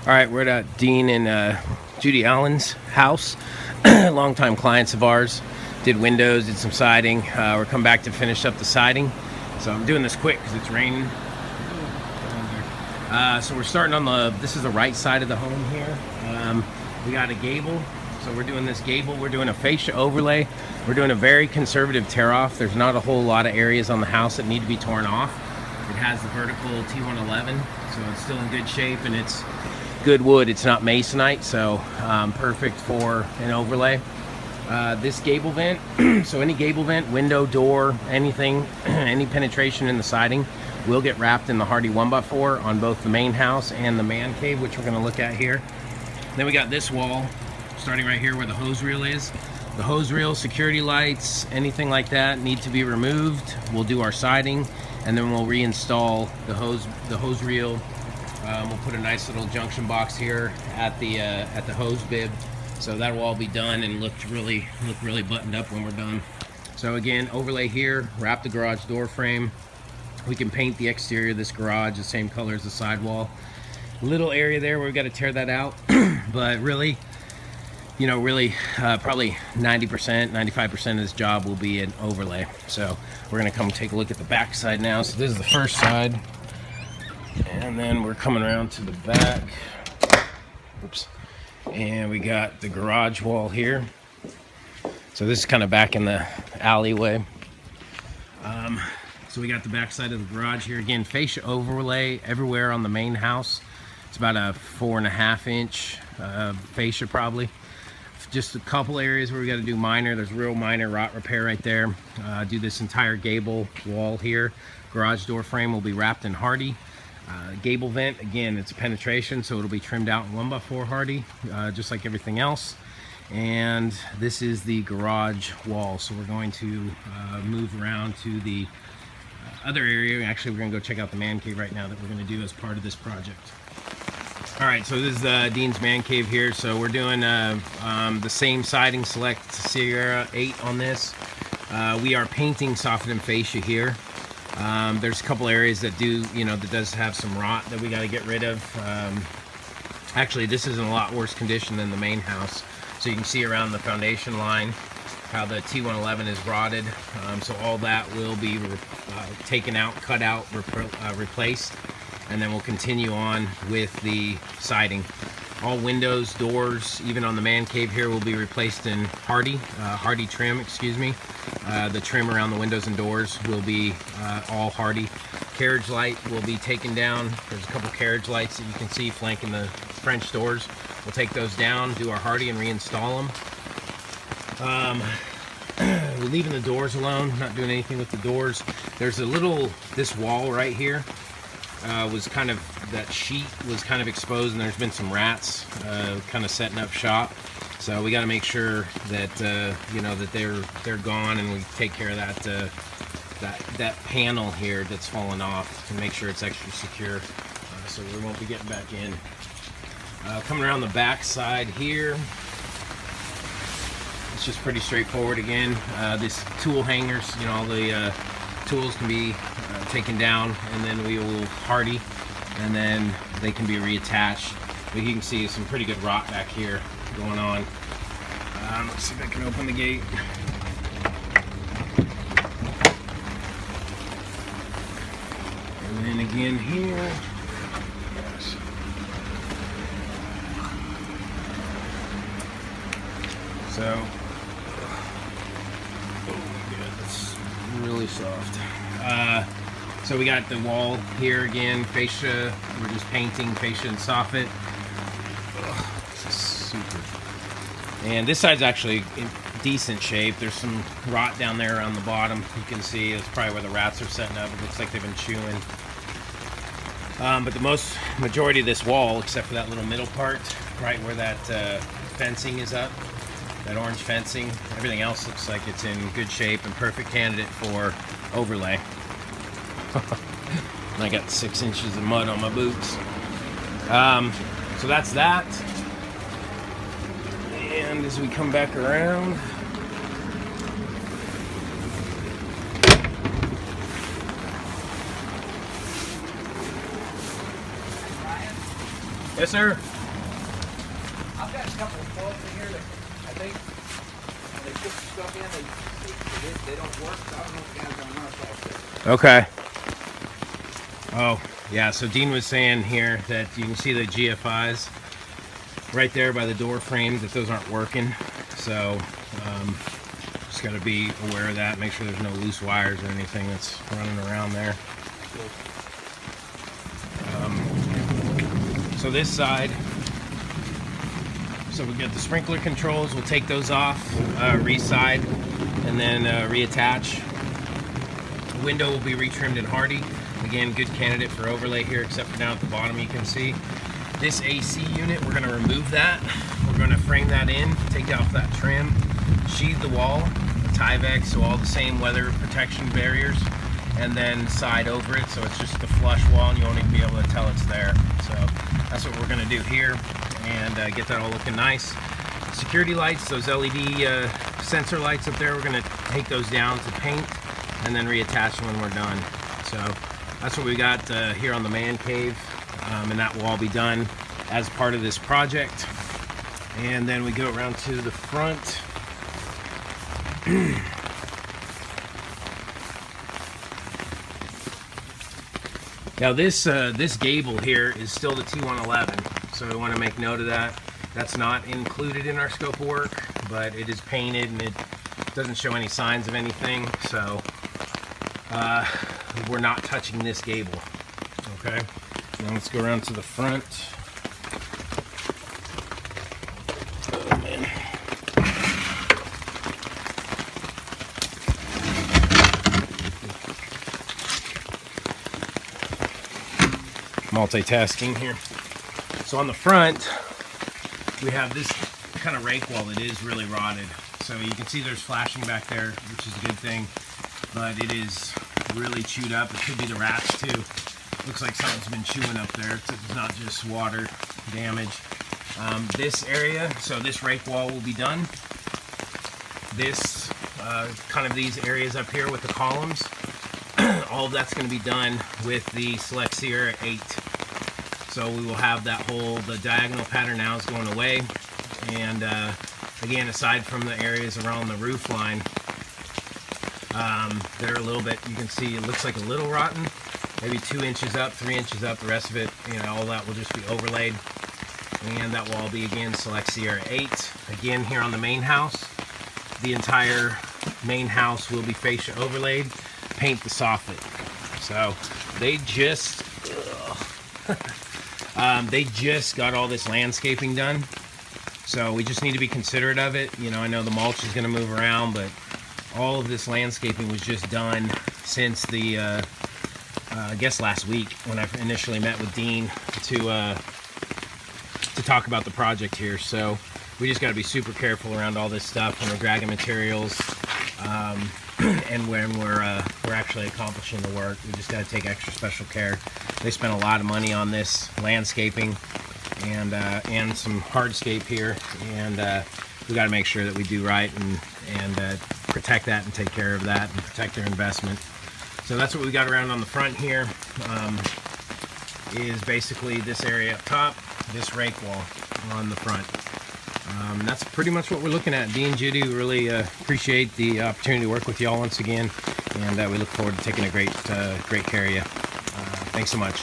All right, we're at Dean and Judy Allen's house. Longtime clients of ours. Did windows, did some siding. We're coming back to finish up the siding. So I'm doing this quick because it's raining. So we're starting on this is the right side of the home here. We got a gable. So we're doing this gable. We're doing a fascia overlay. We're doing a very conservative tear off. There's not a whole lot of areas on the house that need to be torn off. It has the vertical T111, so it's still in good shape, and it's good wood. It's not masonite, so perfect for an overlay. This gable vent, so any gable vent, window, door, anything, any penetration in the siding will get wrapped in the Hardie 1x4 on both the main house and the man cave, which we're going to look at here. Then we got this wall, starting right here where the hose reel is. The hose reel, security lights, anything like that need to be removed. We'll do our siding, and then we'll reinstall the hose reel. We'll put a nice little junction box here at the hose bib, so that will all be done and look really buttoned up when we're done. So again, overlay here, wrap the garage door frame. We can paint the exterior of this garage the same color as the sidewall. Little area there where we've got to tear that out, but really, probably 90%, 95% of this job will be an overlay. So we're gonna come take a look at the back side now. So this is the first side, and then we're coming around to the back. Oops. And we got the garage wall here. So this is kind of back in the alleyway. So we got the back side of the garage here. Again, fascia overlay everywhere on the main house. It's about a 4.5 inch fascia probably. Just a couple areas where we got to do minor. There's real minor rot repair right there. Do this entire gable wall here. Garage door frame will be wrapped in Hardie. Gable vent, again, it's a penetration, so it'll be trimmed out in 1x4 Hardie, just like everything else. And this is the garage wall. So we're going to move around to the other area. Actually, we're going to go check out the man cave right now that we're going to do as part of this project. All right, so this is Dean's man cave here. So we're doing the same siding, select Sierra 8 on this. We are painting soffit and fascia here. There's a couple areas that that does have some rot that we got to get rid of. Actually, this is in a lot worse condition than the main house. So you can see around the foundation line how the T111 is rotted. So all that will be taken out, cut out, replaced, and then we'll continue on with the siding. All windows, doors, even on the man cave here, will be replaced in Hardie trim, excuse me. The trim around the windows and doors will be all Hardie. Carriage light will be taken down. There's a couple carriage lights that you can see flanking the French doors. We'll take those down, do our Hardie, and reinstall them. We're leaving the doors alone, not doing anything with the doors. There's this wall right here. That sheet was kind of exposed, and there's been some rats kind of setting up shop. So we got to make sure that that they're gone, and we take care of that panel here that's fallen off to make sure it's extra secure, so we won't be getting back in. Coming around the back side here, it's just pretty straightforward again. These tool hangers, all the tools can be taken down, and then we will Hardie, and then they can be reattached. But you can see some pretty good rot back here going on. Let's see if I can open the gate. And then again here. Yes. So, it's really soft. So we got the wall here again, fascia. We're just painting fascia and soffit. This is super. And this side's actually in decent shape. There's some rot down there around the bottom. You can see it's probably where the rats are setting up. It looks like they've been chewing. But the majority of this wall, except for that little middle part, right where that fencing is up, that orange fencing, everything else looks like it's in good shape and perfect candidate for overlay. And I got 6 inches of mud on my boots. So that's that. And as we come back around, Yes, sir. I've got a couple of plugs in here that I think when they put the stuff in, they don't work. So I don't know if the guys are on our side. Okay. Oh, yeah, so Dean was saying here that you can see the GFIs right there by the door frames, that those aren't working. So just got to be aware of that. Make sure there's no loose wires or anything that's running around there. So this side, so we got the sprinkler controls. We'll take those off, re-side, and then reattach. The window will be retrimmed in Hardie. Again, good candidate for overlay here, except for down at the bottom you can see. This AC unit, we're going to remove that. We're going to frame that in, take off that trim, sheathe the wall, the Tyvek, so all the same weather protection barriers, and then side over it, so it's just the flush wall and you won't even be able to tell it's there. So that's what we're going to do here, and get that all looking nice. Security lights, those LED sensor lights up there, we're going to take those down to paint and then reattach them when we're done. So that's what we got here on the man cave, and that will all be done as part of this project. And then we go around to the front. Now this gable here is still the T111, so we want to make note of that. That's not included in our scope of work, but it is painted and it doesn't show any signs of anything, so we're not touching this gable. Okay, now let's go around to the front. Oh man. Multitasking here. So on the front, we have this kind of rake wall that is really rotted. So you can see there's flashing back there, which is a good thing, but it is really chewed up. It could be the rats too. Looks like something's been chewing up there. It's not just water damage. This area, so this rake wall will be done. This, kind of these areas up here with the columns, all of that's going to be done with the Select Sierra 8. So we will have that whole, the diagonal pattern now is going away. And again, aside from the areas around the roof line, they're a little bit, you can see it looks like a little rotten, maybe 2 inches up, 3 inches up. The rest of it, you know, all that will just be overlaid. And that will all be, again, Select Sierra 8. Again, here on the main house, the entire main house will be fascia overlaid, paint the soffit. So they just they just got all this landscaping done, so we just need to be considerate of it. You know, I know the mulch is going to move around, but all of this landscaping was just done since the I guess last week when I initially met with Dean to talk about the project here. So we just got to be super careful around all this stuff when we're dragging materials, and when we're actually accomplishing the work. We just got to take extra special care. They spent a lot of money on this landscaping and some hardscape here, and we got to make sure that we do right and protect that and take care of that and protect their investment. So that's what we got around on the front here. Is basically this area up top, this rake wall on the front. That's pretty much what we're looking at. Dean, Judy, really appreciate the opportunity to work with y'all once again, and we look forward to taking a great care of you. Thanks so much.